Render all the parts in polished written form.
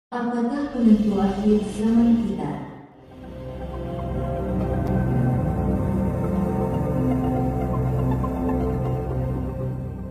Apakah penentu akhir zaman kita?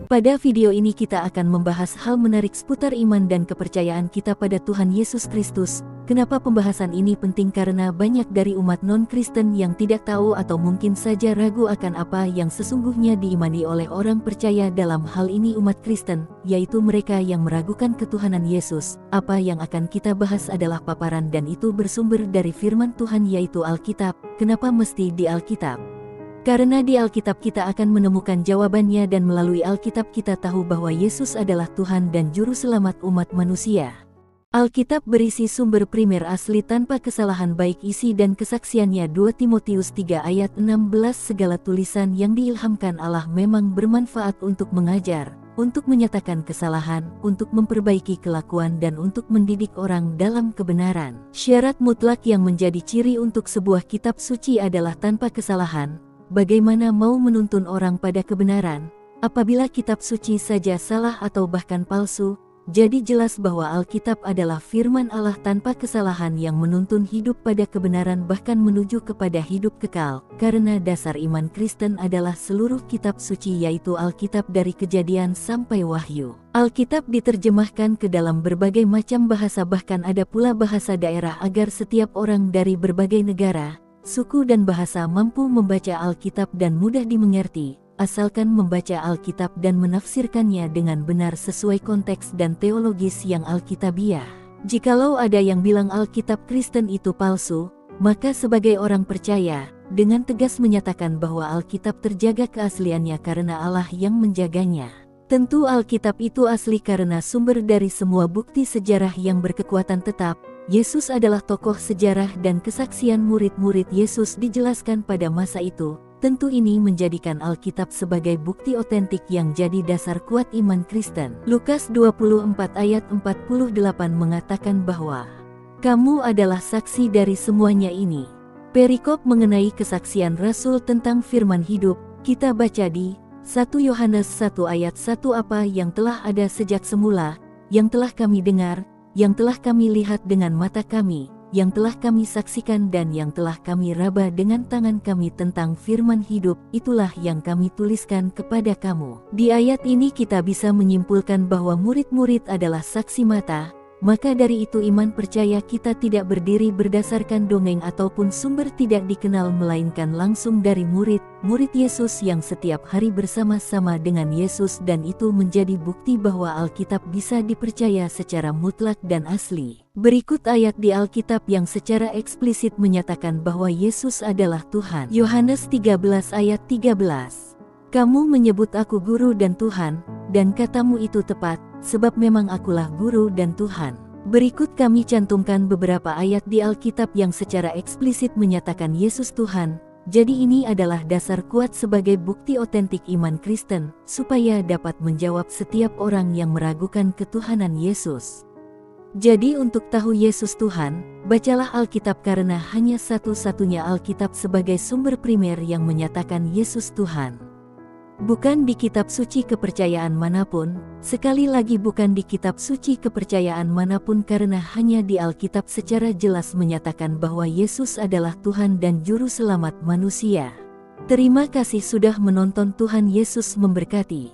Pada video ini kita akan membahas hal menarik seputar iman dan kepercayaan kita pada Tuhan Yesus Kristus. Kenapa pembahasan ini penting? Karena banyak dari umat non-Kristen yang tidak tahu atau mungkin saja ragu akan apa yang sesungguhnya diimani oleh orang percaya dalam hal ini umat Kristen, yaitu mereka yang meragukan ketuhanan Yesus. Apa yang akan kita bahas adalah paparan dan itu bersumber dari firman Tuhan yaitu Alkitab. Kenapa mesti di Alkitab? Karena di Alkitab kita akan menemukan jawabannya dan melalui Alkitab kita tahu bahwa Yesus adalah Tuhan dan Juru Selamat umat manusia. Alkitab berisi sumber primer asli tanpa kesalahan baik isi dan kesaksiannya 2 Timotius 3 ayat 16. Segala tulisan yang diilhamkan Allah memang bermanfaat untuk mengajar, untuk menyatakan kesalahan, untuk memperbaiki kelakuan dan untuk mendidik orang dalam kebenaran. Syarat mutlak yang menjadi ciri untuk sebuah kitab suci adalah tanpa kesalahan. Bagaimana mau menuntun orang pada kebenaran, apabila kitab suci saja salah atau bahkan palsu? Jadi jelas bahwa Alkitab adalah firman Allah tanpa kesalahan yang menuntun hidup pada kebenaran bahkan menuju kepada hidup kekal. Karena dasar iman Kristen adalah seluruh kitab suci yaitu Alkitab dari Kejadian sampai Wahyu. Alkitab diterjemahkan ke dalam berbagai macam bahasa bahkan ada pula bahasa daerah agar setiap orang dari berbagai negara, suku dan bahasa mampu membaca Alkitab dan mudah dimengerti, asalkan membaca Alkitab dan menafsirkannya dengan benar sesuai konteks dan teologis yang Alkitabiah. Jikalau ada yang bilang Alkitab Kristen itu palsu, maka sebagai orang percaya, dengan tegas menyatakan bahwa Alkitab terjaga keasliannya karena Allah yang menjaganya. Tentu Alkitab itu asli karena sumber dari semua bukti sejarah yang berkekuatan tetap. Yesus adalah tokoh sejarah dan kesaksian murid-murid Yesus dijelaskan pada masa itu. Tentu ini menjadikan Alkitab sebagai bukti otentik yang jadi dasar kuat iman Kristen. Lukas 24 ayat 48 mengatakan bahwa kamu adalah saksi dari semuanya ini. Perikop mengenai kesaksian Rasul tentang firman hidup, kita baca di 1 Yohanes 1 ayat 1 apa yang telah ada sejak semula, yang telah kami dengar, yang telah kami lihat dengan mata kami, yang telah kami saksikan dan yang telah kami raba dengan tangan kami tentang firman hidup, itulah yang kami tuliskan kepada kamu. Di ayat ini kita bisa menyimpulkan bahwa murid-murid adalah saksi mata. Maka dari itu iman percaya kita tidak berdiri berdasarkan dongeng ataupun sumber tidak dikenal melainkan langsung dari murid Yesus yang setiap hari bersama-sama dengan Yesus dan itu menjadi bukti bahwa Alkitab bisa dipercaya secara mutlak dan asli. Berikut ayat di Alkitab yang secara eksplisit menyatakan bahwa Yesus adalah Tuhan. Yohanes 13 ayat 13. Kamu menyebut aku guru dan Tuhan, dan katamu itu tepat, sebab memang akulah guru dan Tuhan. Berikut kami cantumkan beberapa ayat di Alkitab yang secara eksplisit menyatakan Yesus Tuhan. Jadi ini adalah dasar kuat sebagai bukti otentik iman Kristen, supaya dapat menjawab setiap orang yang meragukan ketuhanan Yesus. Jadi untuk tahu Yesus Tuhan, bacalah Alkitab karena hanya satu-satunya Alkitab sebagai sumber primer yang menyatakan Yesus Tuhan. Bukan di kitab suci kepercayaan manapun, sekali lagi bukan di kitab suci kepercayaan manapun karena hanya di Alkitab secara jelas menyatakan bahwa Yesus adalah Tuhan dan Juru Selamat manusia. Terima kasih sudah menonton. Tuhan Yesus memberkati.